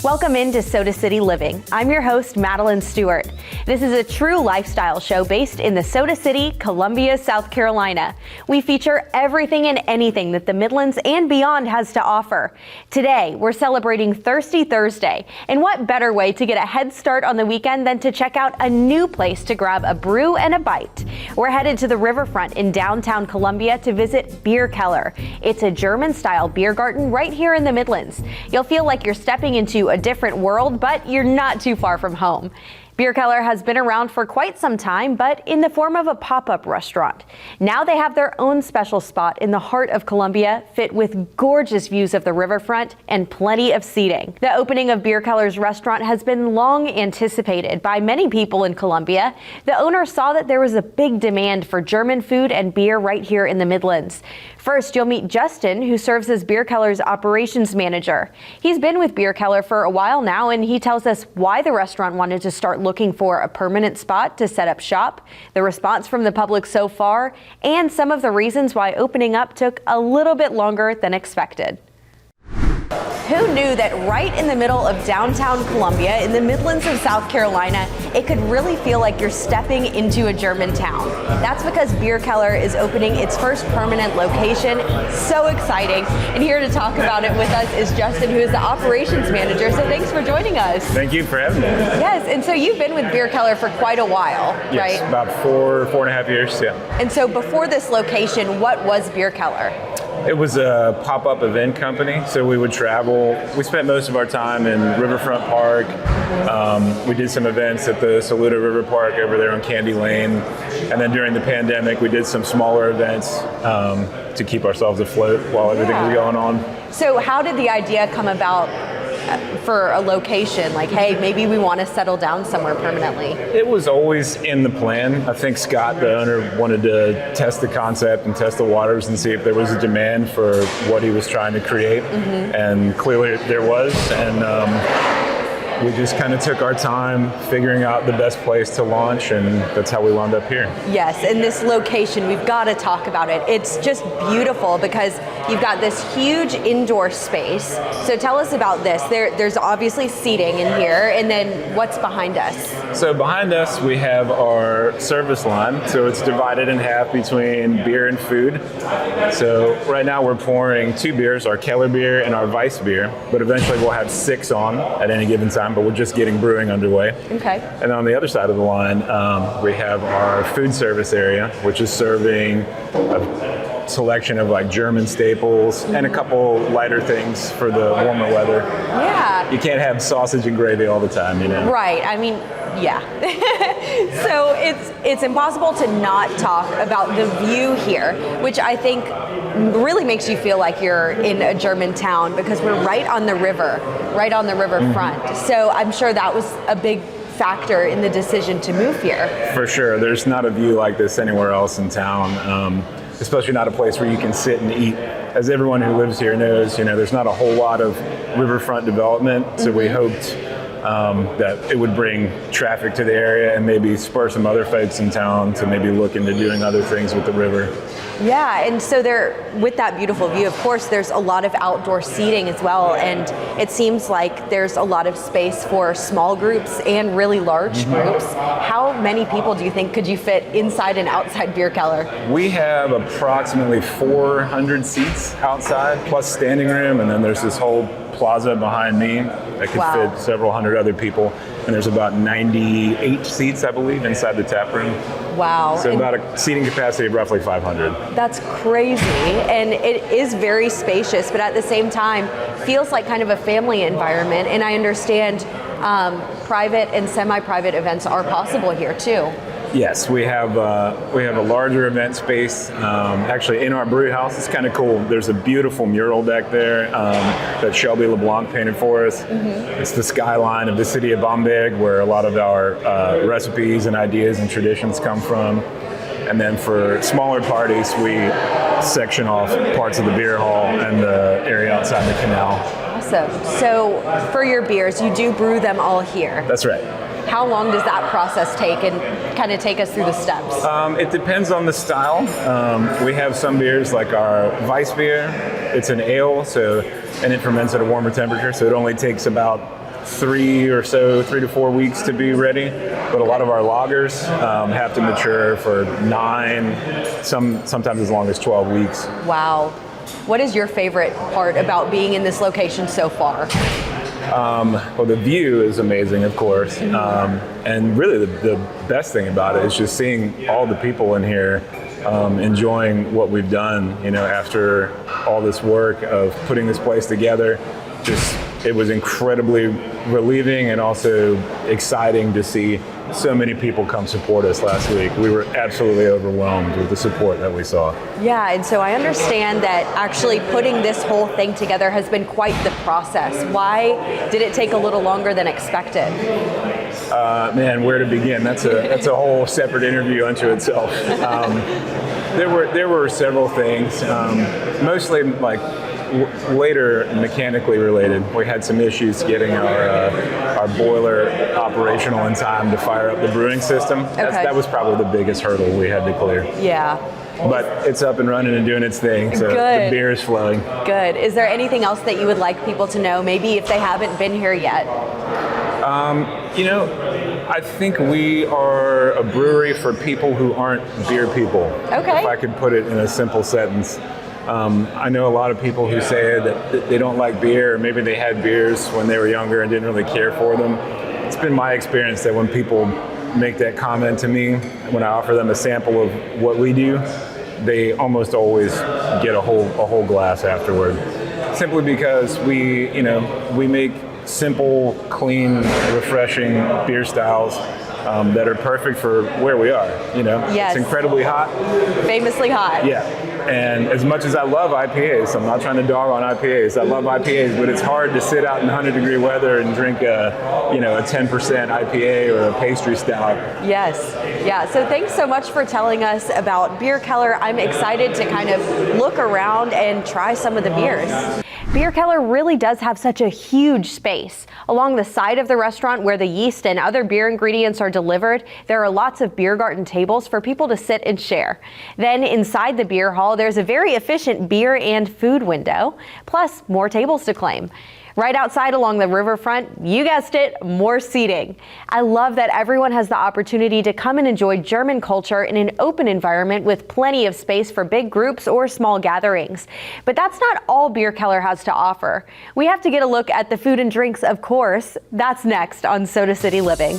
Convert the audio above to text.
Welcome into Soda City Living. I'm your host, Madeline Stewart. This is a true lifestyle show based in the Soda City, Columbia, South Carolina. We feature everything and anything that the Midlands and beyond has to offer. Today, we're celebrating Thirsty Thursday, and what better way to get a head start on the weekend than to check out a new place to grab a brew and a bite. We're headed to the riverfront in downtown Columbia to visit Bierkeller. It's a German-style beer garden right here in the Midlands. You'll feel like you're stepping into a different world, but you're not too far from home. Bierkeller has been around for quite some time, but in the form of a pop-up restaurant. Now they have their own special spot in the heart of Columbia, fit with gorgeous views of the riverfront and plenty of seating. The opening of Bierkeller's restaurant has been long anticipated by many people in Columbia. The owner saw that there was a big demand for German food and beer right here in the Midlands. First, you'll meet Justin, who serves as Bierkeller's operations manager. He's been with Bierkeller for a while now, and he tells us why the restaurant wanted to start looking for a permanent spot to set up shop, the response from the public so far, and some of the reasons why opening up took a little bit longer than expected. Who knew that right in the middle of downtown Columbia, in the Midlands of South Carolina, it could really feel like you're stepping into a German town? That's because Bierkeller is opening its first permanent location. So exciting. And here to talk about it with us is Justin, who is the operations manager. So thanks for joining us. Thank you for having me. Yes, and so you've been with Bierkeller for quite a while, right? Yes, about four and a half years, yeah. And so before this location, what was Bierkeller? It was a pop-up event company, so we would travel. We spent most of our time in Riverfront Park. We did some events at the Saluda River Park over there on Candy Lane. And then during the pandemic, we did some smaller events to keep ourselves afloat while everything was going on. So how did the idea come about for a location? Like, hey, maybe we want to settle down somewhere permanently. It was always in the plan. I think Scott, the owner, wanted to test the concept and test the waters and see if there was a demand for what he was trying to create. And clearly there was. And we just kind of took our time figuring out the best place to launch, and that's how we wound up here. Yes, and this location, we've got to talk about it. It's just beautiful because you've got this huge indoor space. So tell us about this. There's obviously seating in here, and then what's behind us? So behind us, we have our service line. So it's divided in half between beer and food. So right now we're pouring two beers, our Keller beer and our Weiss beer, but eventually we'll have 6 on at any given time, but we're just getting brewing underway. Okay. And on the other side of the line, we have our food service area, which is serving a selection of like German staples and a couple lighter things for the warmer weather. Yeah. You can't have sausage and gravy all the time, you know? Right. I mean, yeah. So it's impossible to not talk about the view here, which I think really makes you feel like you're in a German town because we're right on the river, right on the riverfront. So I'm sure that was a big factor in the decision to move here. For sure. There's not a view like this anywhere else in town, especially not a place where you can sit and eat. As everyone who lives here knows, you know, there's not a whole lot of riverfront development, so we hoped that it would bring traffic to the area and maybe spur some other folks in town to maybe look into doing other things with the river. Yeah, and so with that beautiful view, of course, there's a lot of outdoor seating as well, and it seems like there's a lot of space for small groups and really large groups. How many people do you think could you fit inside and outside Bierkeller? We have approximately 400 seats outside, plus standing room, and then there's this whole plaza behind me that could fit several hundred other people. And there's about 98 seats, I believe, inside the tap room. Wow. So about a seating capacity of roughly 500. That's crazy. And it is very spacious, but at the same time, feels like kind of a family environment. And I understand private and semi-private events are possible here too. Yes, we have a larger event space. Actually, in our brew house, it's kind of cool. There's a beautiful mural back there that Shelby LeBlanc painted for us. It's the skyline of the city of Bamberg, where a lot of our recipes and ideas and traditions come from. And then for smaller parties, we section off parts of the beer hall and the area outside the canal. Awesome. So for your beers, you do brew them all here? That's right. How long does that process take, and kind of take us through the steps? It depends on the style. We have some beers like our Weiss beer. It's an ale, and it ferments at a warmer temperature, so it only takes about 3 to 4 weeks to be ready. But a lot of our lagers have to mature for 9, sometimes as long as 12 weeks. Wow. What is your favorite part about being in this location so far? Well, the view is amazing, of course. And really the best thing about it is just seeing all the people in here enjoying what we've done, after all this work of putting this place together. It was incredibly relieving and also exciting to see so many people come support us last week. We were absolutely overwhelmed with the support that we saw. Yeah, and so I understand that actually putting this whole thing together has been quite the process. Why did it take a little longer than expected? Man, where to begin? That's a whole separate interview unto itself. There were several things, mostly later mechanically related. We had some issues getting our boiler operational in time to fire up the brewing system. That was probably the biggest hurdle we had to clear. Yeah. But it's up and running and doing its thing, so Good. The beer is flowing. Good. Is there anything else that you would like people to know, maybe if they haven't been here yet? I think we are a brewery for people who aren't beer people. Okay. If I could put it in a simple sentence. I know a lot of people who say that they don't like beer, or maybe they had beers when they were younger and didn't really care for them. It's been my experience that when people make that comment to me, when I offer them a sample of what we do, they almost always get a whole glass afterward. Simply because we make simple, clean, refreshing beer styles that are perfect for where we are. Yes. It's incredibly hot. Famously hot. Yeah. And as much as I love IPAs, I'm not trying to dog on IPAs. I love IPAs, but it's hard to sit out in 100-degree weather and drink a 10% IPA or a pastry stout. Yes. Yeah. So thanks so much for telling us about Bierkeller. I'm excited to kind of look around and try some of the beers. Bierkeller really does have such a huge space. Along the side of the restaurant where the yeast and other beer ingredients are delivered, there are lots of beer garden tables for people to sit and share. Then inside the beer hall, there's a very efficient beer and food window, plus more tables to claim. Right outside along the riverfront, you guessed it, more seating. I love that everyone has the opportunity to come and enjoy German culture in an open environment with plenty of space for big groups or small gatherings. But that's not all Bierkeller has to offer. We have to get a look at the food and drinks, of course. That's next on Soda City Living.